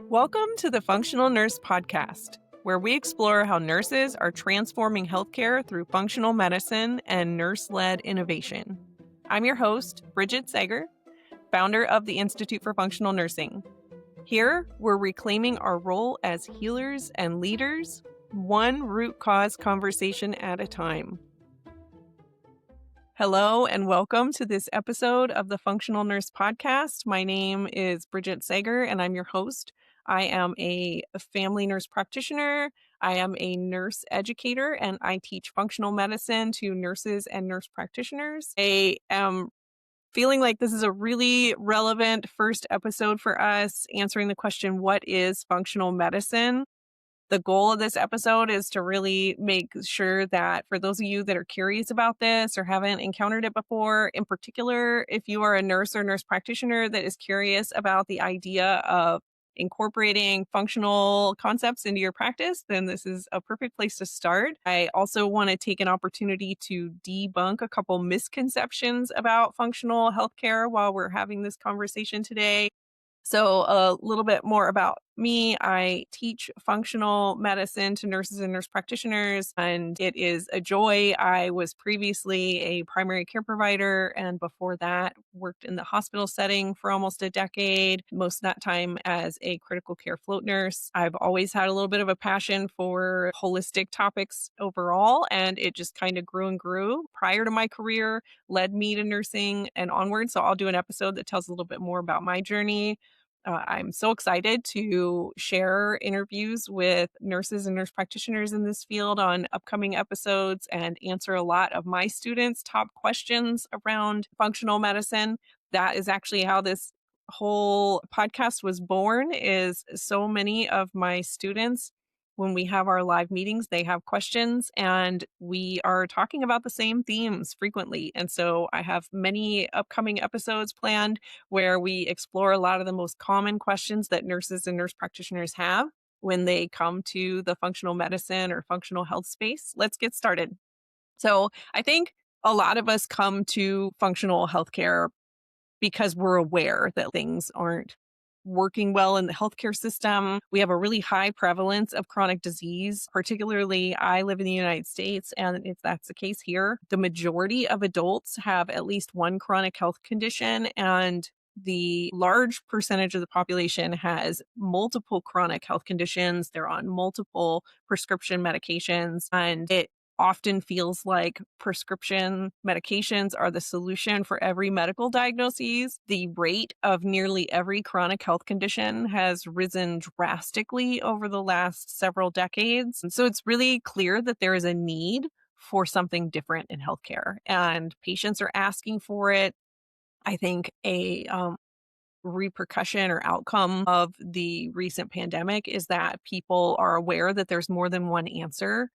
Welcome to the Functional Nurse Podcast, where we explore how nurses are transforming healthcare through functional medicine and nurse-led innovation. I'm your host, Brigitte Sager, founder of the Institute for Functional Nursing. Here, we're reclaiming our role as healers and leaders, one root cause conversation at a time. Hello and welcome to this episode of the Functional Nurse Podcast. My name is Brigitte Sager and I'm your host. I am a family nurse practitioner. I am a nurse educator and I teach functional medicine to nurses and nurse practitioners. I am feeling like this is a really relevant first episode for us, answering the question, what is functional medicine? The goal of this episode is to really make sure that for those of you that are curious about this or haven't encountered it before, in particular, if you are a nurse or nurse practitioner that is curious about the idea of incorporating functional concepts into your practice, then this is a perfect place to start. I also want to take an opportunity to debunk a couple misconceptions about functional healthcare while we're having this conversation today. So a little bit more about me. I teach functional medicine to nurses and nurse practitioners, and it is a joy. I was previously a primary care provider, and before that, worked in the hospital setting for almost a decade, most of that time as a critical care float nurse. I've always had a little bit of a passion for holistic topics overall, and it just kind of grew and grew. Prior to my career, led me to nursing and onward. So I'll do an episode that tells a little bit more about my journey. I'm so excited to share interviews with nurses and nurse practitioners in this field on upcoming episodes and answer a lot of my students' top questions around functional medicine. That is actually how this whole podcast was born, is so many of my students, when we have our live meetings, they have questions and we are talking about the same themes frequently. And so I have many upcoming episodes planned where we explore a lot of the most common questions that nurses and nurse practitioners have when they come to the functional medicine or functional health space. Let's get started. So I think a lot of us come to functional healthcare because we're aware that things aren't working well in the healthcare system. We have a really high prevalence of chronic disease. Particularly, I live in the United States, and if that's the case here, the majority of adults have at least one chronic health condition, and the large percentage of the population has multiple chronic health conditions. They're on multiple prescription medications, and it often feels like prescription medications are the solution for every medical diagnosis. The rate of nearly every chronic health condition has risen drastically over the last several decades. And so it's really clear that there is a need for something different in healthcare, and patients are asking for it. I think a repercussion or outcome of the recent pandemic is that people are aware that there's more than one answer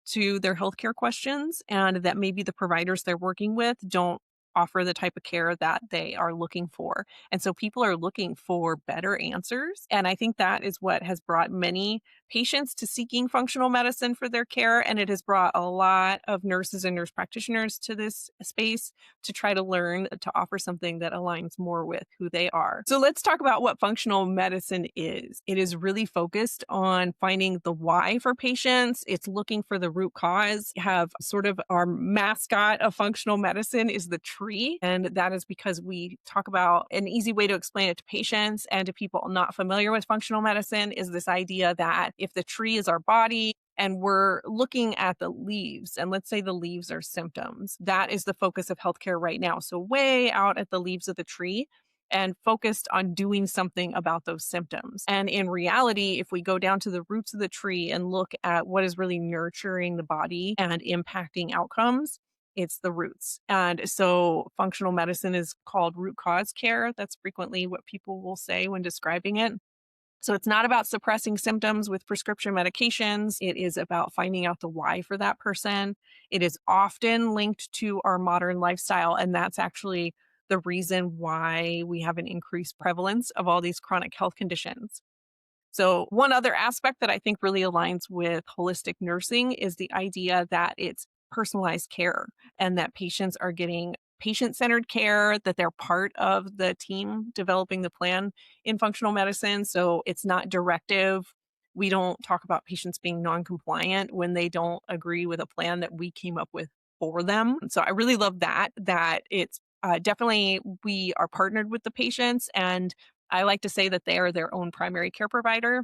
to their healthcare questions, and that maybe the providers they're working with don't offer the type of care that they are looking for. And so people are looking for better answers. And I think that is what has brought many patients to seeking functional medicine for their care. And it has brought a lot of nurses and nurse practitioners to this space to try to learn to offer something that aligns more with who they are. So let's talk about what functional medicine is. It is really focused on finding the why for patients. It's looking for the root cause. We have sort of our mascot of functional medicine is the tree. And that is because we talk about an easy way to explain it to patients and to people not familiar with functional medicine is this idea that if the tree is our body and we're looking at the leaves, and let's say the leaves are symptoms, that is the focus of healthcare right now. So way out at the leaves of the tree and focused on doing something about those symptoms. And in reality, if we go down to the roots of the tree and look at what is really nurturing the body and impacting outcomes, it's the roots. And so functional medicine is called root cause care. That's frequently what people will say when describing it. So it's not about suppressing symptoms with prescription medications. It is about finding out the why for that person. It is often linked to our modern lifestyle, and that's actually the reason why we have an increased prevalence of all these chronic health conditions. So one other aspect that I think really aligns with holistic nursing is the idea that it's personalized care and that patients are getting patient-centered care, that they're part of the team developing the plan in functional medicine. So it's not directive. We don't talk about patients being non-compliant when they don't agree with a plan that we came up with for them. So I really love that it's definitely we are partnered with the patients, and I like to say that they are their own primary care provider.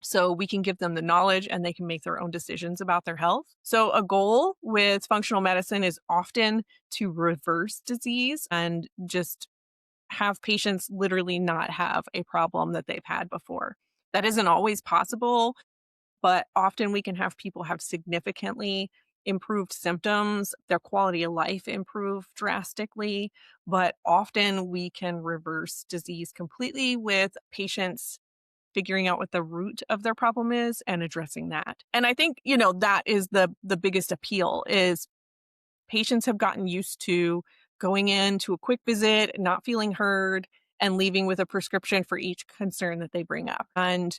So we can give them the knowledge and they can make their own decisions about their health. So a goal with functional medicine is often to reverse disease and just have patients literally not have a problem that they've had before. That isn't always possible, but often we can have people have significantly improved symptoms, their quality of life improve drastically, but often we can reverse disease completely with patients figuring out what the root of their problem is and addressing that. And I think, that is the biggest appeal is patients have gotten used to going in to a quick visit, not feeling heard, and leaving with a prescription for each concern that they bring up. And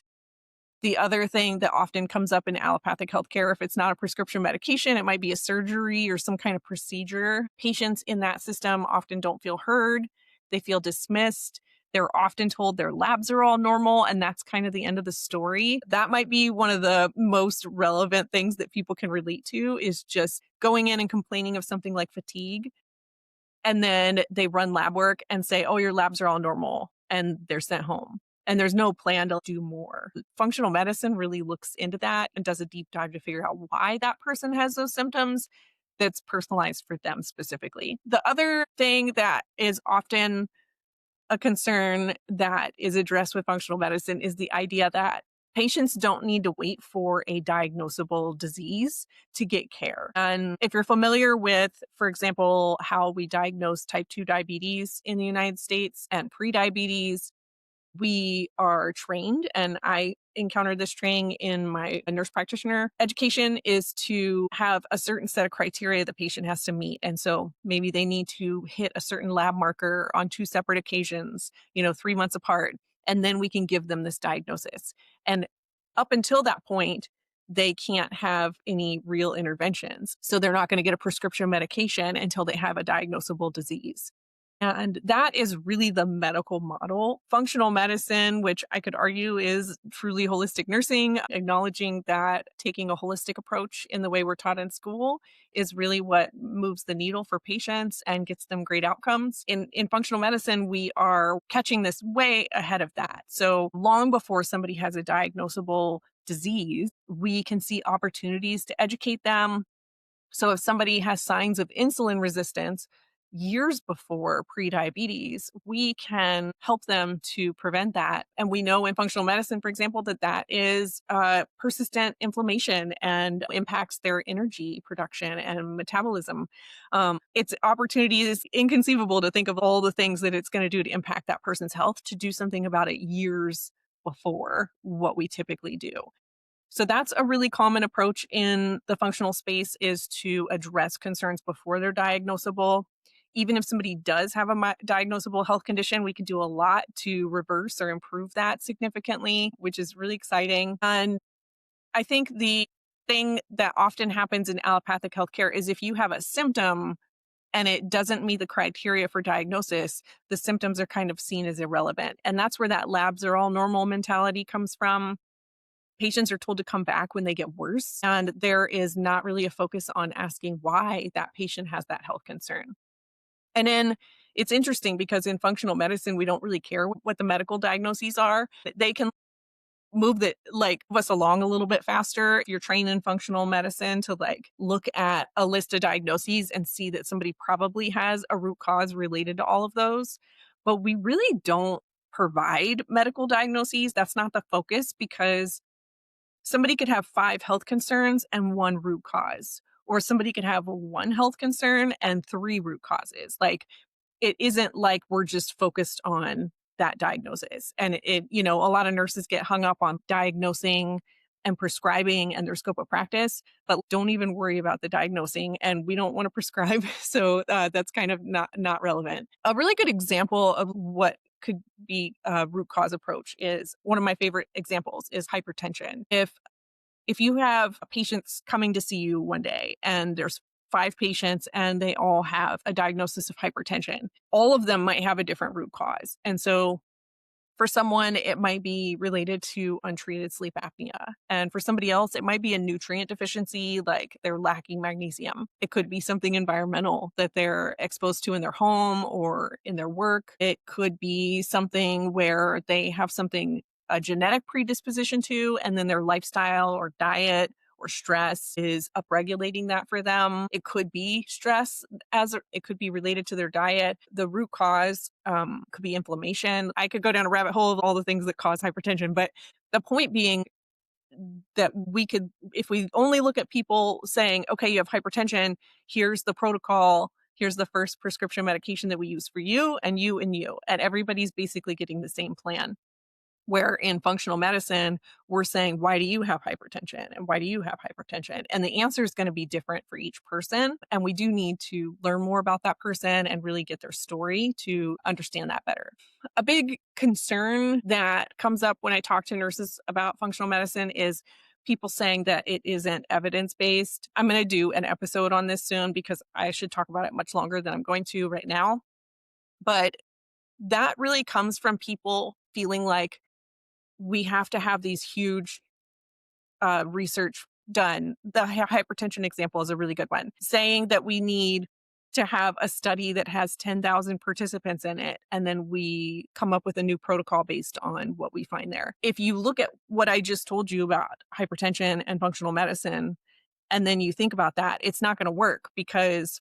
the other thing that often comes up in allopathic healthcare, if it's not a prescription medication, it might be a surgery or some kind of procedure. Patients in that system often don't feel heard. They feel dismissed. They're often told their labs are all normal, and that's kind of the end of the story. That might be one of the most relevant things that people can relate to is just going in and complaining of something like fatigue. And then they run lab work and say, oh, your labs are all normal, and they're sent home. And there's no plan to do more. Functional medicine really looks into that and does a deep dive to figure out why that person has those symptoms that's personalized for them specifically. The other thing that is often a concern that is addressed with functional medicine is the idea that patients don't need to wait for a diagnosable disease to get care. And if you're familiar with, for example, how we diagnose type 2 diabetes in the United States and prediabetes, we are trained, and I encountered this training in my nurse practitioner education, is to have a certain set of criteria the patient has to meet. And so maybe they need to hit a certain lab marker on two separate occasions, 3 months apart, and then we can give them this diagnosis. And up until that point, they can't have any real interventions. So they're not going to get a prescription medication until they have a diagnosable disease. And that is really the medical model. Functional medicine, which I could argue is truly holistic nursing, acknowledging that taking a holistic approach in the way we're taught in school is really what moves the needle for patients and gets them great outcomes. In functional medicine, we are catching this way ahead of that. So long before somebody has a diagnosable disease, we can see opportunities to educate them. So if somebody has signs of insulin resistance years before prediabetes, we can help them to prevent that. And we know in functional medicine, for example, that is persistent inflammation and impacts their energy production and metabolism. Its opportunity is inconceivable to think of all the things that it's going to do to impact that person's health, to do something about it years before what we typically do. So that's a really common approach in the functional space, is to address concerns before they're diagnosable. Even if somebody does have a diagnosable health condition, we can do a lot to reverse or improve that significantly, which is really exciting. And I think the thing that often happens in allopathic healthcare is if you have a symptom and it doesn't meet the criteria for diagnosis, the symptoms are kind of seen as irrelevant. And that's where that labs are all normal mentality comes from. Patients are told to come back when they get worse, and there is not really a focus on asking why that patient has that health concern. And then it's interesting because in functional medicine, we don't really care what the medical diagnoses are. They can move us along a little bit faster if you're trained in functional medicine to look at a list of diagnoses and see that somebody probably has a root cause related to all of those. But we really don't provide medical diagnoses. That's not the focus, because somebody could have 5 health concerns and 1 root cause, or somebody could have 1 health concern and 3 root causes. It isn't like we're just focused on that diagnosis. And a lot of nurses get hung up on diagnosing and prescribing and their scope of practice, but don't even worry about the diagnosing. And we don't want to prescribe. So that's kind of not relevant. A really good example of what could be a root cause approach is, one of my favorite examples is hypertension. If you have patients coming to see you one day and there's 5 patients and they all have a diagnosis of hypertension. All of them might have a different root cause. And so for someone, it might be related to untreated sleep apnea. And for somebody else, it might be a nutrient deficiency, like they're lacking magnesium. It could be something environmental that they're exposed to in their home or in their work. It could be something where they have something, a genetic predisposition to, and then their lifestyle or diet or stress is upregulating that for them. It could be stress it could be related to their diet. The root cause could be inflammation. I could go down a rabbit hole of all the things that cause hypertension, but the point being that we could, if we only look at people saying, okay, you have hypertension, here's the protocol, here's the first prescription medication that we use for you and you and you, and everybody's basically getting the same plan. Where in functional medicine, we're saying, why do you have hypertension? And why do you have hypertension? And the answer is going to be different for each person. And we do need to learn more about that person and really get their story to understand that better. A big concern that comes up when I talk to nurses about functional medicine is people saying that it isn't evidence based. I'm going to do an episode on this soon because I should talk about it much longer than I'm going to right now. But that really comes from people feeling like we have to have these huge research done. The hypertension example is a really good one, saying that we need to have a study that has 10,000 participants in it, and then we come up with a new protocol based on what we find there. If you look at what I just told you about hypertension and functional medicine, and then you think about that, it's not going to work because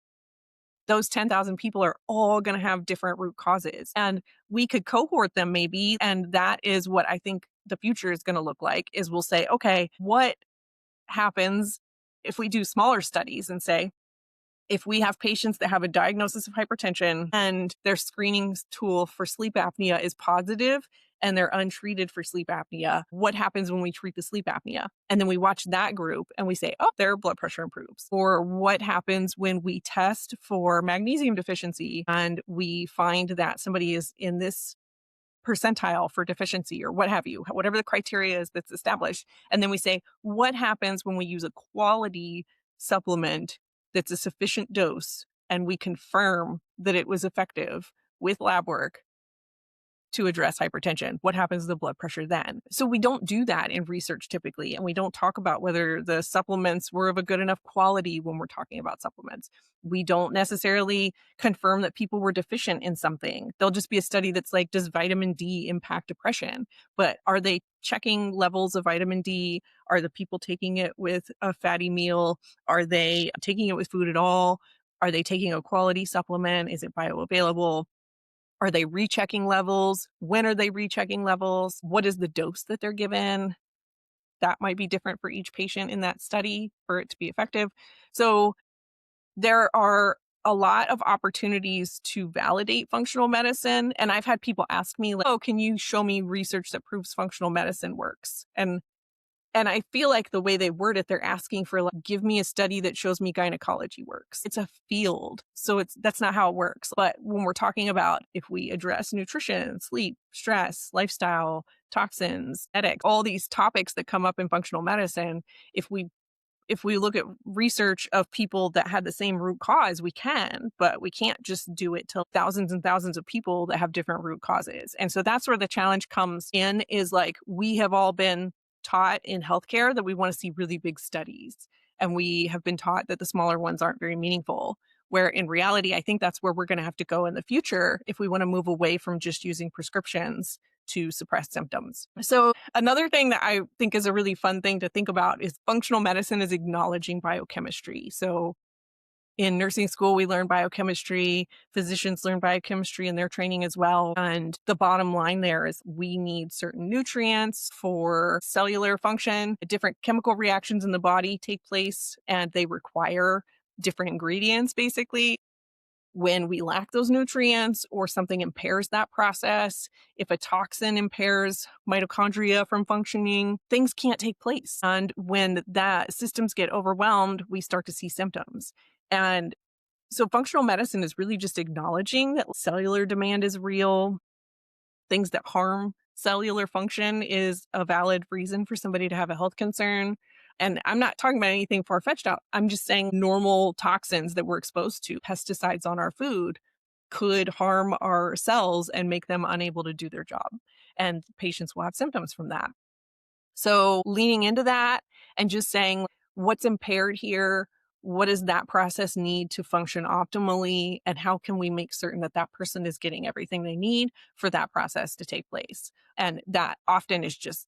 those 10,000 people are all going to have different root causes. And we could cohort them maybe. And that is what I think the future is going to look like is we'll say, okay, what happens if we do smaller studies and say, if we have patients that have a diagnosis of hypertension and their screening tool for sleep apnea is positive and they're untreated for sleep apnea, what happens when we treat the sleep apnea? And then we watch that group and we say, oh, their blood pressure improves. Or what happens when we test for magnesium deficiency and we find that somebody is in this percentile for deficiency or what have you, whatever the criteria is that's established. And then we say, what happens when we use a quality supplement that's a sufficient dose and we confirm that it was effective with lab work to address hypertension? What happens to the blood pressure then? So we don't do that in research typically, and we don't talk about whether the supplements were of a good enough quality when we're talking about supplements. We don't necessarily confirm that people were deficient in something. There'll just be a study that's like, does vitamin D impact depression? But are they checking levels of vitamin D? Are the people taking it with a fatty meal? Are they taking it with food at all? Are they taking a quality supplement? Is it bioavailable? Are they rechecking levels? When are they rechecking levels? What is the dose that they're given? That might be different for each patient in that study for it to be effective. So there are a lot of opportunities to validate functional medicine. And I've had people ask me, like, oh, can you show me research that proves functional medicine works? And I feel like the way they word it, they're asking for, like, give me a study that shows me gynecology works. It's a field. So that's not how it works. But when we're talking about if we address nutrition, sleep, stress, lifestyle, toxins, ethics, all these topics that come up in functional medicine, if we look at research of people that had the same root cause, we can, but we can't just do it to thousands and thousands of people that have different root causes. And so that's where the challenge comes in, is like, we have all been taught in healthcare that we want to see really big studies. And we have been taught that the smaller ones aren't very meaningful. Where in reality, I think that's where we're going to have to go in the future if we want to move away from just using prescriptions to suppress symptoms. So another thing that I think is a really fun thing to think about is functional medicine is acknowledging biochemistry. So in nursing school, we learn biochemistry. Physicians learn biochemistry in their training as well. And the bottom line there is we need certain nutrients for cellular function. Different chemical reactions in the body take place, and they require different ingredients, basically. When we lack those nutrients or something impairs that process, if a toxin impairs mitochondria from functioning, things can't take place. And when that systems get overwhelmed, we start to see symptoms. And so functional medicine is really just acknowledging that cellular demand is real. Things that harm cellular function is a valid reason for somebody to have a health concern. And I'm not talking about anything far-fetched out. I'm just saying normal toxins that we're exposed to, pesticides on our food, could harm our cells and make them unable to do their job. And patients will have symptoms from that. So leaning into that and just saying, what's impaired here? What does that process need to function optimally? And how can we make certain that that person is getting everything they need for that process to take place? And that often is just,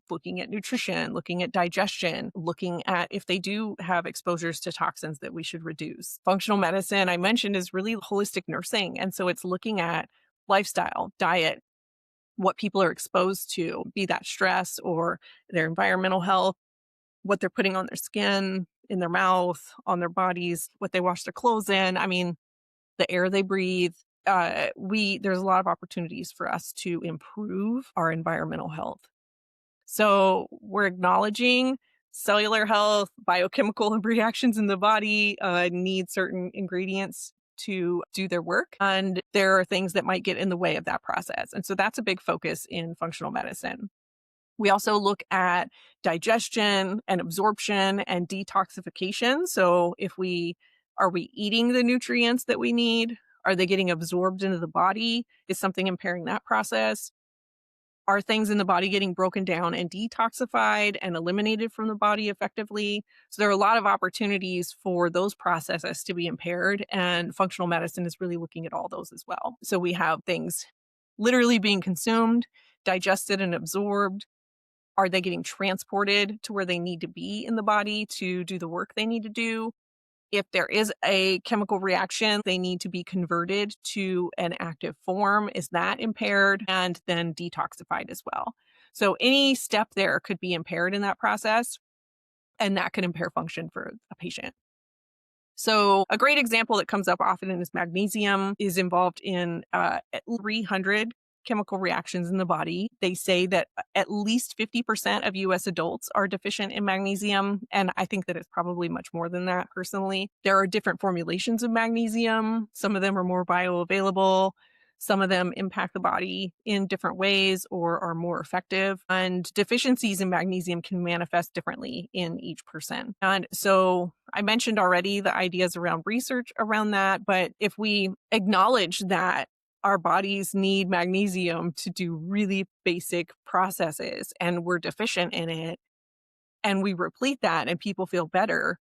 looking at nutrition, looking at digestion, looking at if they do have exposures to toxins that we should reduce. Functional medicine, I mentioned, is really holistic nursing. And so it's looking at lifestyle, diet, what people are exposed to, be that stress or their environmental health, what they're putting on their skin, in their mouth, on their bodies, what they wash their clothes in. I mean, the air they breathe. There's a lot of opportunities for us to improve our environmental health. So we're acknowledging cellular health, biochemical reactions in the body need certain ingredients to do their work. And there are things that might get in the way of that process. And so that's a big focus in functional medicine. We also look at digestion and absorption and detoxification. So are we eating the nutrients that we need? Are they getting absorbed into the body? Is something impairing that process? Are things in the body getting broken down and detoxified and eliminated from the body effectively? So there are a lot of opportunities for those processes to be impaired, and functional medicine is really looking at all those as well. So we have things literally being consumed, digested and absorbed. Are they getting transported to where they need to be in the body to do the work they need to do? If there is a chemical reaction, they need to be converted to an active form. Is that impaired? And then detoxified as well. So any step there could be impaired in that process, and that can impair function for a patient. So a great example that comes up often is magnesium is involved in 300 chemical reactions in the body. They say that at least 50% of US adults are deficient in magnesium, and I think that it's probably much more than that personally. There are different formulations of magnesium. Some of them are more bioavailable. Some of them impact the body in different ways or are more effective. And deficiencies in magnesium can manifest differently in each person. And so I mentioned already the ideas around research around that, but if we acknowledge that our bodies need magnesium to do really basic processes and we're deficient in it, and we replete that and people feel better,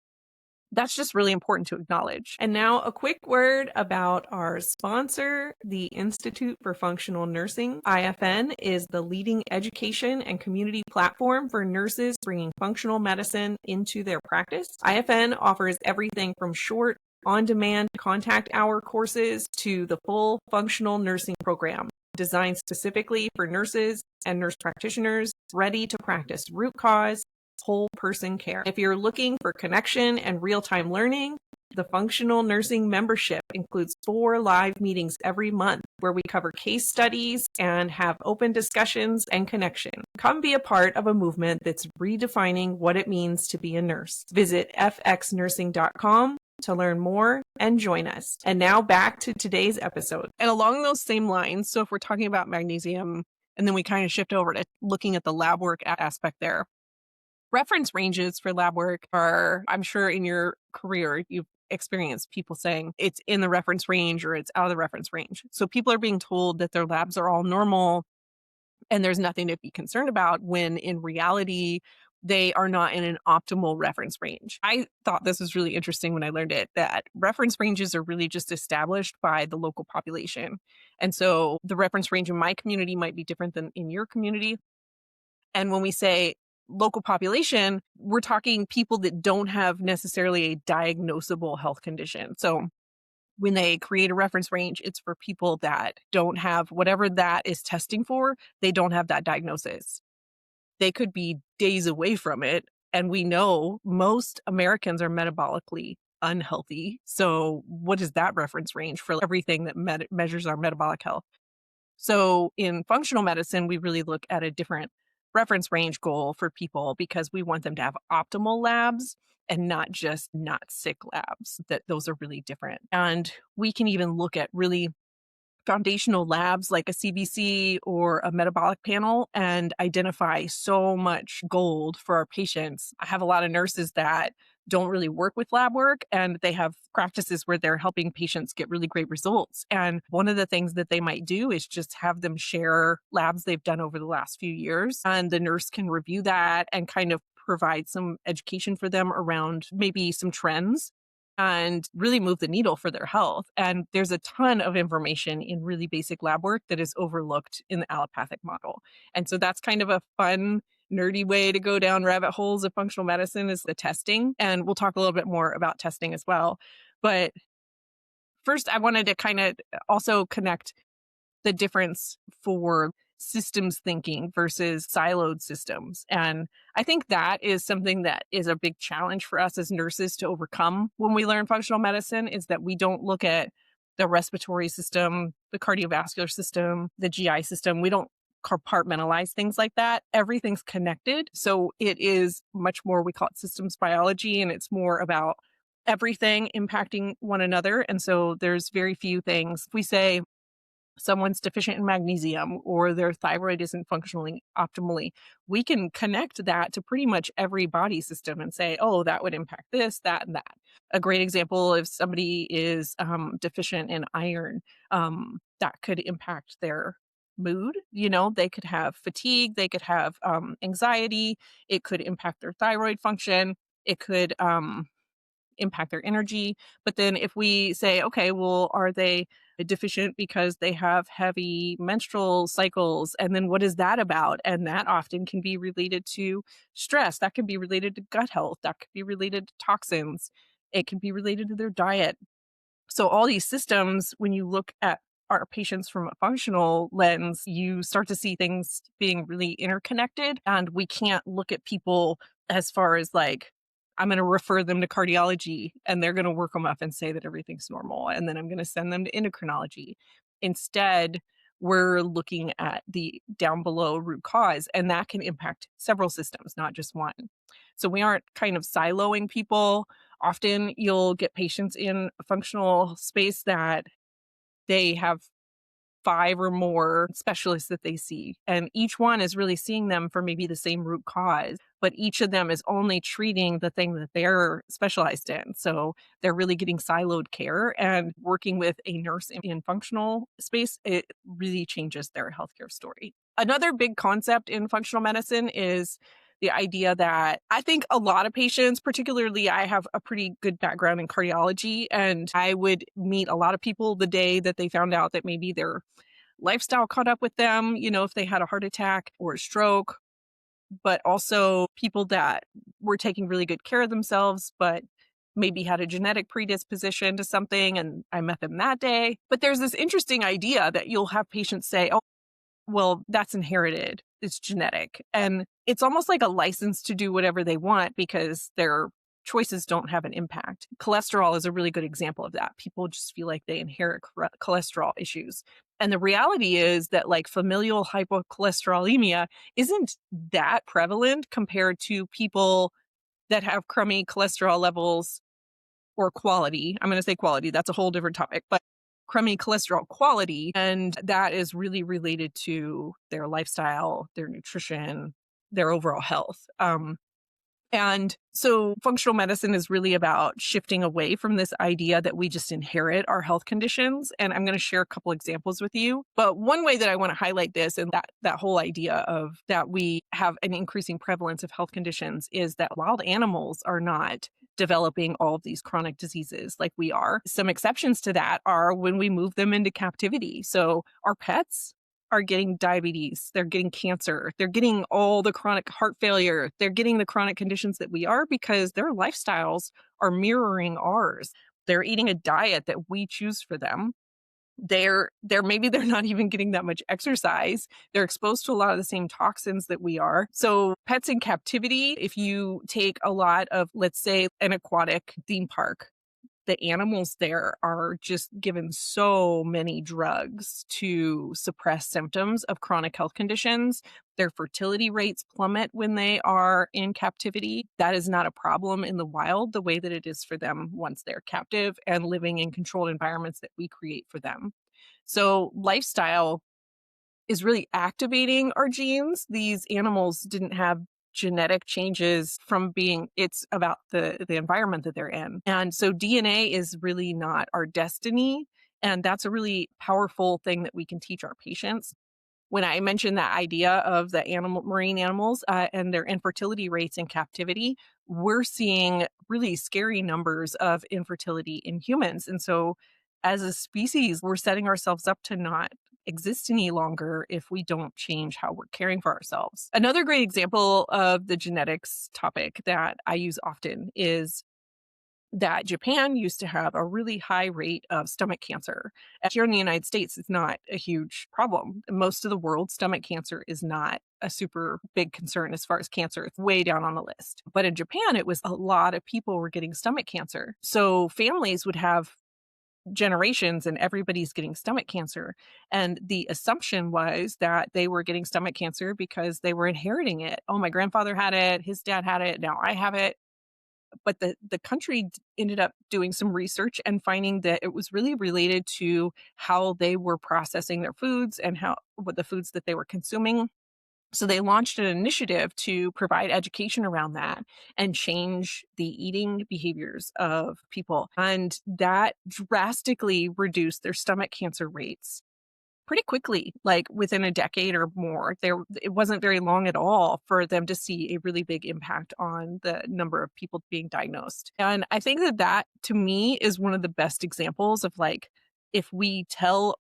that's just really important to acknowledge. And now a quick word about our sponsor, the Institute for Functional Nursing. IFN is the leading education and community platform for nurses bringing functional medicine into their practice. IFN offers everything from short, on-demand contact hour courses to the full functional nursing program, designed specifically for nurses and nurse practitioners ready to practice root cause, whole person care. If you're looking for connection and real-time learning, the Functional Nursing membership includes 4 live meetings every month where we cover case studies and have open discussions and connection. Come be a part of a movement that's redefining what it means to be a nurse. Visit fxnursing.com to learn more and join us. And now back to today's episode. And along those same lines, so if we're talking about magnesium, and then we kind of shift over to looking at the lab work aspect there, reference ranges for lab work are, I'm sure in your career, you've experienced people saying it's in the reference range or it's out of the reference range. So people are being told that their labs are all normal and there's nothing to be concerned about, when in reality, they are not in an optimal reference range. I thought this was really interesting when I learned it, that reference ranges are really just established by the local population. And so the reference range in my community might be different than in your community. And when we say local population, we're talking people that don't have necessarily a diagnosable health condition. So when they create a reference range, it's for people that don't have whatever that is testing for, they don't have that diagnosis. They could be days away from it. And we know most Americans are metabolically unhealthy. So what is that reference range for everything that measures our metabolic health? So in functional medicine, we really look at a different reference range goal for people because we want them to have optimal labs and not just not sick labs. That those are really different. And we can even look at really foundational labs like a CBC or a metabolic panel and identify so much gold for our patients. I have a lot of nurses that don't really work with lab work and they have practices where they're helping patients get really great results. And one of the things that they might do is just have them share labs they've done over the last few years. And the nurse can review that and kind of provide some education for them around maybe some trends and really move the needle for their health. And there's a ton of information in really basic lab work that is overlooked in the allopathic model. And so that's kind of a fun, nerdy way to go down rabbit holes of functional medicine is the testing. And we'll talk a little bit more about testing as well. But first, I wanted to kind of also connect the difference for systems thinking versus siloed systems. And I think that is something that is a big challenge for us as nurses to overcome when we learn functional medicine is that we don't look at the respiratory system, the cardiovascular system, the GI system. We don't compartmentalize things like that. Everything's connected. So it is much more, we call it systems biology, and it's more about everything impacting one another. And so there's very few things. If we say someone's deficient in magnesium or their thyroid isn't functioning optimally, we can connect that to pretty much every body system and say, oh, that would impact this, that, and that. A great example, if somebody is deficient in iron, that could impact their mood. They could have fatigue, they could have anxiety, it could impact their thyroid function, it could impact their energy. But then if we say, okay, well, are they deficient because they have heavy menstrual cycles? And then what is that about? And that often can be related to stress. That can be related to gut health. That could be related to toxins. It can be related to their diet. So all these systems, when you look at our patients from a functional lens, you start to see things being really interconnected. And we can't look at people as far as like, I'm going to refer them to cardiology and they're going to work them up and say that everything's normal. And then I'm going to send them to endocrinology. Instead, we're looking at the down below root cause, and that can impact several systems, not just one. So we aren't kind of siloing people. Often you'll get patients in a functional space that they have 5 or more specialists that they see. And each one is really seeing them for maybe the same root cause, but each of them is only treating the thing that they're specialized in. So they're really getting siloed care, and working with a nurse in functional space, it really changes their healthcare story. Another big concept in functional medicine is the idea that I think a lot of patients, particularly I have a pretty good background in cardiology, and I would meet a lot of people the day that they found out that maybe their lifestyle caught up with them, if they had a heart attack or a stroke, but also people that were taking really good care of themselves, but maybe had a genetic predisposition to something, and I met them that day. But there's this interesting idea that you'll have patients say, oh, well, that's inherited. It's genetic. And it's almost like a license to do whatever they want because their choices don't have an impact. Cholesterol is a really good example of that. People just feel like they inherit cholesterol issues. And the reality is that like familial hypocholesterolemia isn't that prevalent compared to people that have crummy cholesterol levels or quality. I'm going to say quality. That's a whole different topic, but crummy cholesterol quality. And that is really related to their lifestyle, their nutrition, their overall health. And so functional medicine is really about shifting away from this idea that we just inherit our health conditions. And I'm going to share a couple examples with you. But one way that I want to highlight this and that whole idea of that we have an increasing prevalence of health conditions is that wild animals are not developing all of these chronic diseases like we are. Some exceptions to that are when we move them into captivity. So our pets are getting diabetes, they're getting cancer, they're getting all the chronic heart failure, they're getting the chronic conditions that we are because their lifestyles are mirroring ours. They're eating a diet that we choose for them. They're maybe they're not even getting that much exercise. They're exposed to a lot of the same toxins that we are. So pets in captivity, if you take a lot of, let's say, an aquatic theme park, the animals there are just given so many drugs to suppress symptoms of chronic health conditions. Their fertility rates plummet when they are in captivity. That is not a problem in the wild the way that it is for them once they're captive and living in controlled environments that we create for them. So lifestyle is really activating our genes. These animals didn't have genetic changes from being it's about the environment that they're in. And so DNA is really not our destiny. And that's a really powerful thing that we can teach our patients. When I mentioned that idea of the marine animals and their infertility rates in captivity, we're seeing really scary numbers of infertility in humans. And so, as a species, we're setting ourselves up to not exist any longer if we don't change how we're caring for ourselves. Another great example of the genetics topic that I use often is that Japan used to have a really high rate of stomach cancer. And here in the United States, it's not a huge problem. Most of the world, stomach cancer is not a super big concern as far as cancer. It's way down on the list. But in Japan, it was a lot of people were getting stomach cancer. So families would have generations and everybody's getting stomach cancer. And the assumption was that they were getting stomach cancer because they were inheriting it. Oh, my grandfather had it, his dad had it, now I have it. But the country ended up doing some research and finding that it was really related to how they were processing their foods and how what the foods that they were consuming. So they launched an initiative to provide education around that and change the eating behaviors of people. And that drastically reduced their stomach cancer rates pretty quickly, like within a decade or more. It wasn't very long at all for them to see a really big impact on the number of people being diagnosed. And I think that that to me is one of the best examples of like if we tell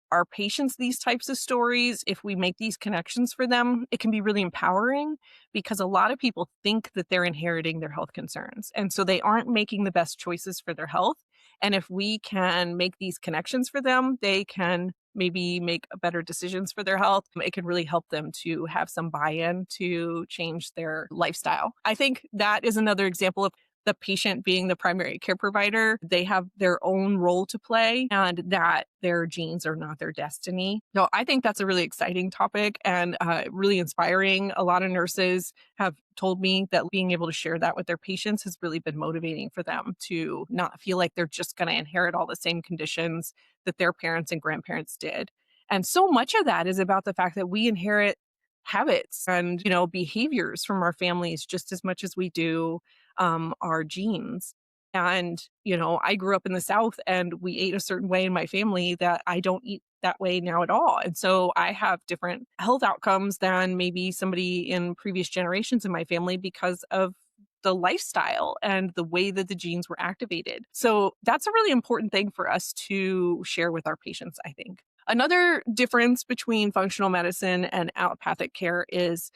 our patients these types of stories, if we make these connections for them, it can be really empowering because a lot of people think that they're inheriting their health concerns. And so they aren't making the best choices for their health. And if we can make these connections for them, they can maybe make better decisions for their health. It can really help them to have some buy in to change their lifestyle. I think that is another example of the patient being the primary care provider. They have their own role to play and that their genes are not their destiny. So I think that's a really exciting topic and really inspiring. A lot of nurses have told me that being able to share that with their patients has really been motivating for them to not feel like they're just going to inherit all the same conditions that their parents and grandparents did. And so much of that is about the fact that we inherit habits and behaviors from our families just as much as we do our genes. And, I grew up in the South and we ate a certain way in my family that I don't eat that way now at all. And so I have different health outcomes than maybe somebody in previous generations in my family because of the lifestyle and the way that the genes were activated. So that's a really important thing for us to share with our patients, I think. Another difference between functional medicine and allopathic care is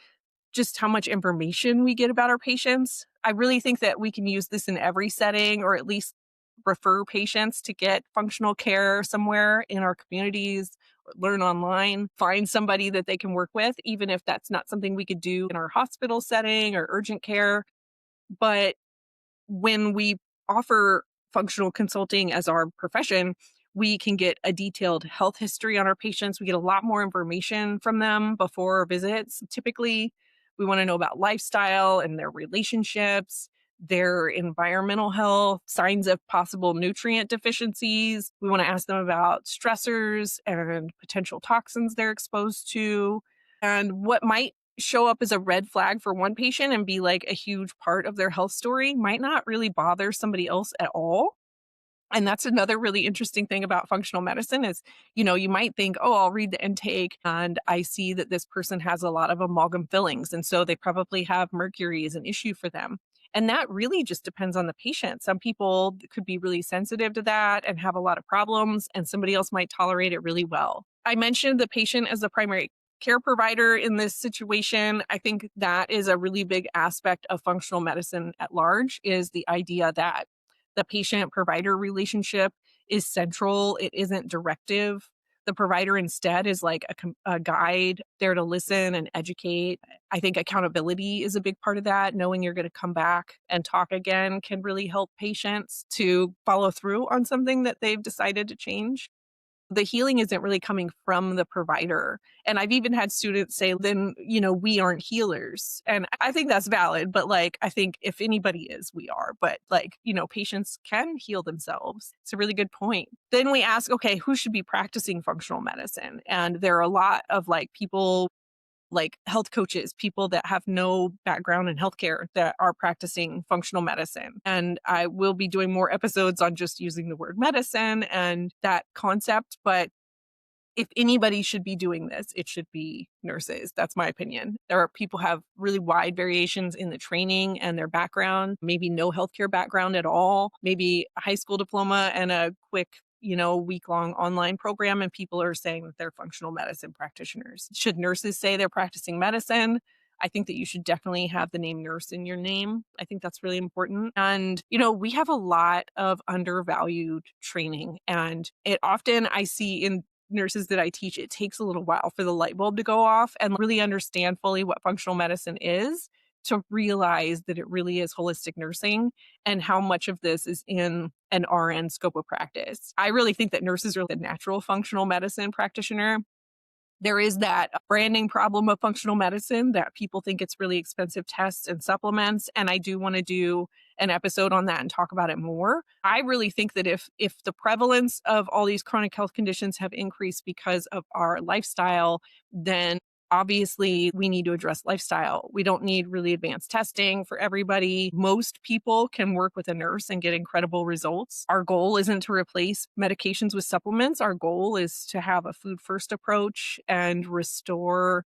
just how much information we get about our patients. I really think that we can use this in every setting or at least refer patients to get functional care somewhere in our communities, or learn online, find somebody that they can work with, even if that's not something we could do in our hospital setting or urgent care. But when we offer functional consulting as our profession, we can get a detailed health history on our patients. We get a lot more information from them before our visits. Typically, we want to know about lifestyle and their relationships, their environmental health, signs of possible nutrient deficiencies. We want to ask them about stressors and potential toxins they're exposed to, and what might show up as a red flag for one patient and be like a huge part of their health story might not really bother somebody else at all. And that's another really interesting thing about functional medicine is, you might think, oh, I'll read the intake and I see that this person has a lot of amalgam fillings. And so they probably have mercury as an issue for them. And that really just depends on the patient. Some people could be really sensitive to that and have a lot of problems, and somebody else might tolerate it really well. I mentioned the patient as the primary care provider in this situation. I think that is a really big aspect of functional medicine at large is the idea that the patient provider relationship is central. It isn't directive. The provider instead is like a guide there to listen and educate. I think accountability is a big part of that. Knowing you're going to come back and talk again can really help patients to follow through on something that they've decided to change. the healing isn't really coming from the provider. And I've even had students say, then, we aren't healers. And I think that's valid. But like, I think if anybody is, we are. But like, patients can heal themselves. It's a really good point. Then we ask, okay, who should be practicing functional medicine? And there are a lot of like people like health coaches, people that have no background in healthcare that are practicing functional medicine. And I will be doing more episodes on just using the word medicine and that concept. But if anybody should be doing this, it should be nurses. That's my opinion. There are people have really wide variations in the training and their background, maybe no healthcare background at all, maybe a high school diploma and a quick week-long online program, and people are saying that they're functional medicine practitioners. Should nurses say they're practicing medicine? I think that you should definitely have the name nurse in your name. I think that's really important. And, we have a lot of undervalued training, and it often I see in nurses that I teach, it takes a little while for the light bulb to go off and really understand fully what functional medicine is, to realize that it really is holistic nursing and how much of this is in an RN scope of practice. I really think that nurses are the natural functional medicine practitioner. There is that branding problem of functional medicine that people think it's really expensive tests and supplements. And I do want to do an episode on that and talk about it more. I really think that if the prevalence of all these chronic health conditions have increased because of our lifestyle, then obviously we need to address lifestyle. We don't need really advanced testing for everybody. Most people can work with a nurse and get incredible results. Our goal isn't to replace medications with supplements. Our goal is to have a food first approach and restore,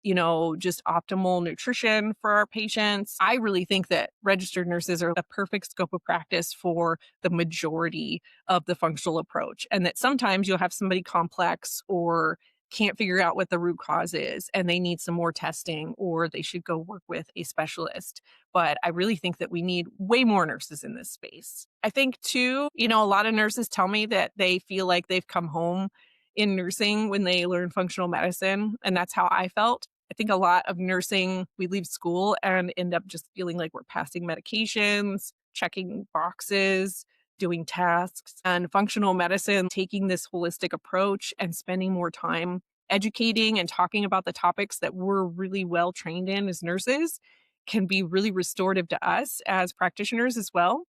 just optimal nutrition for our patients. I really think that registered nurses are the perfect scope of practice for the majority of the functional approach. And that sometimes you'll have somebody complex or can't figure out what the root cause is and they need some more testing, or they should go work with a specialist. But I really think that we need way more nurses in this space. I think too, a lot of nurses tell me that they feel like they've come home in nursing when they learn functional medicine. And that's how I felt. I think a lot of nursing, we leave school and end up just feeling like we're passing medications, checking boxes, doing tasks. And functional medicine, taking this holistic approach and spending more time educating and talking about the topics that we're really well trained in as nurses, can be really restorative to us as practitioners as well.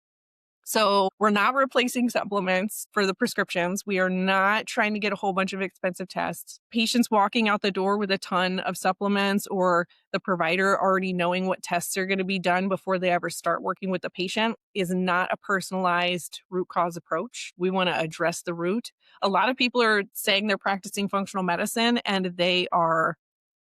So we're not replacing supplements for the prescriptions. We are not trying to get a whole bunch of expensive tests. Patients walking out the door with a ton of supplements, or the provider already knowing what tests are going to be done before they ever start working with the patient, is not a personalized root cause approach. We want to address the root. A lot of people are saying they're practicing functional medicine and they are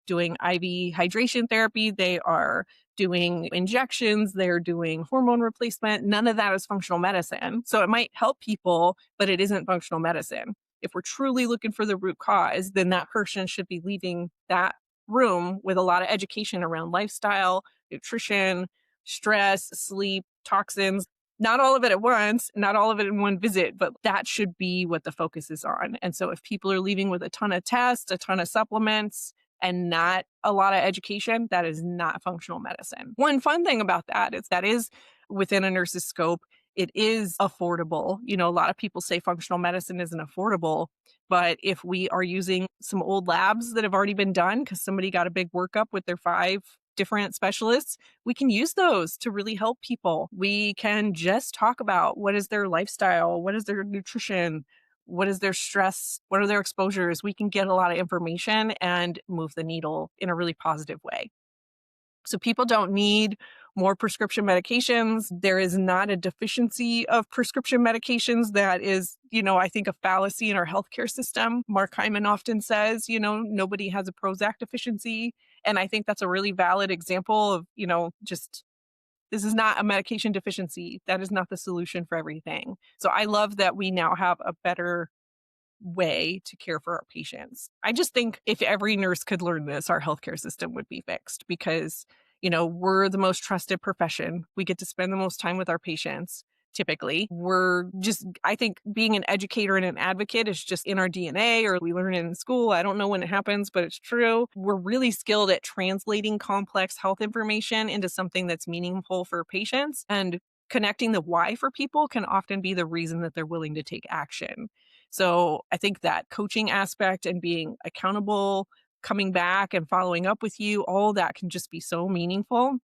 doing IV hydration therapy. They are doing injections. They're doing hormone replacement. None of that is functional medicine. So it might help people, but it isn't functional medicine. If we're truly looking for the root cause, then that person should be leaving that room with a lot of education around lifestyle, nutrition, stress, sleep, toxins. Not all of it at once, not all of it in one visit, but that should be what the focus is on. And so if people are leaving with a ton of tests, a ton of supplements, and not a lot of education, that is not functional medicine. One fun thing about that is within a nurse's scope, it is affordable. A lot of people say functional medicine isn't affordable, but if we are using some old labs that have already been done because somebody got a big workup with their 5 different specialists, we can use those to really help people. We can just talk about what is their lifestyle, what is their nutrition, what is their stress, what are their exposures. We can get a lot of information and move the needle in a really positive way. So people don't need more prescription medications. There is not a deficiency of prescription medications that is, I think, a fallacy in our healthcare system. Mark Hyman often says, nobody has a Prozac deficiency. And I think that's a really valid example of, just this is not a medication deficiency. That is not the solution for everything. So I love that we now have a better way to care for our patients. I just think if every nurse could learn this, our healthcare system would be fixed because, we're the most trusted profession. We get to spend the most time with our patients. Typically, I think being an educator and an advocate is just in our DNA, or we learn it in school. I don't know when it happens, but it's true. We're really skilled at translating complex health information into something that's meaningful for patients, and connecting the why for people can often be the reason that they're willing to take action. So I think that coaching aspect and being accountable, coming back and following up with you, all that can just be so meaningful.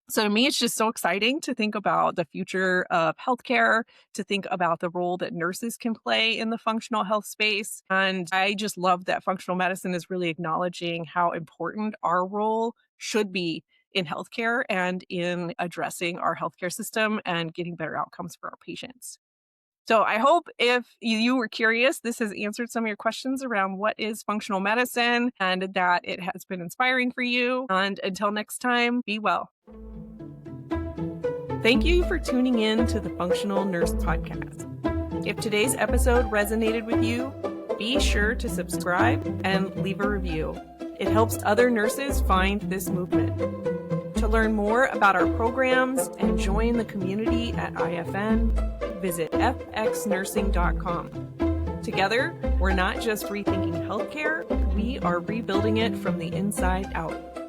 So to me, it's just so exciting to think about the future of healthcare, to think about the role that nurses can play in the functional health space. And I just love that functional medicine is really acknowledging how important our role should be in healthcare and in addressing our healthcare system and getting better outcomes for our patients. So I hope if you were curious, this has answered some of your questions around what is functional medicine and that it has been inspiring for you. And until next time, be well. Thank you for tuning in to the Functional Nurse Podcast. If today's episode resonated with you, be sure to subscribe and leave a review. It helps other nurses find this movement. To learn more about our programs and join the community at IFN, visit fxnursing.com. Together, we're not just rethinking healthcare, we are rebuilding it from the inside out.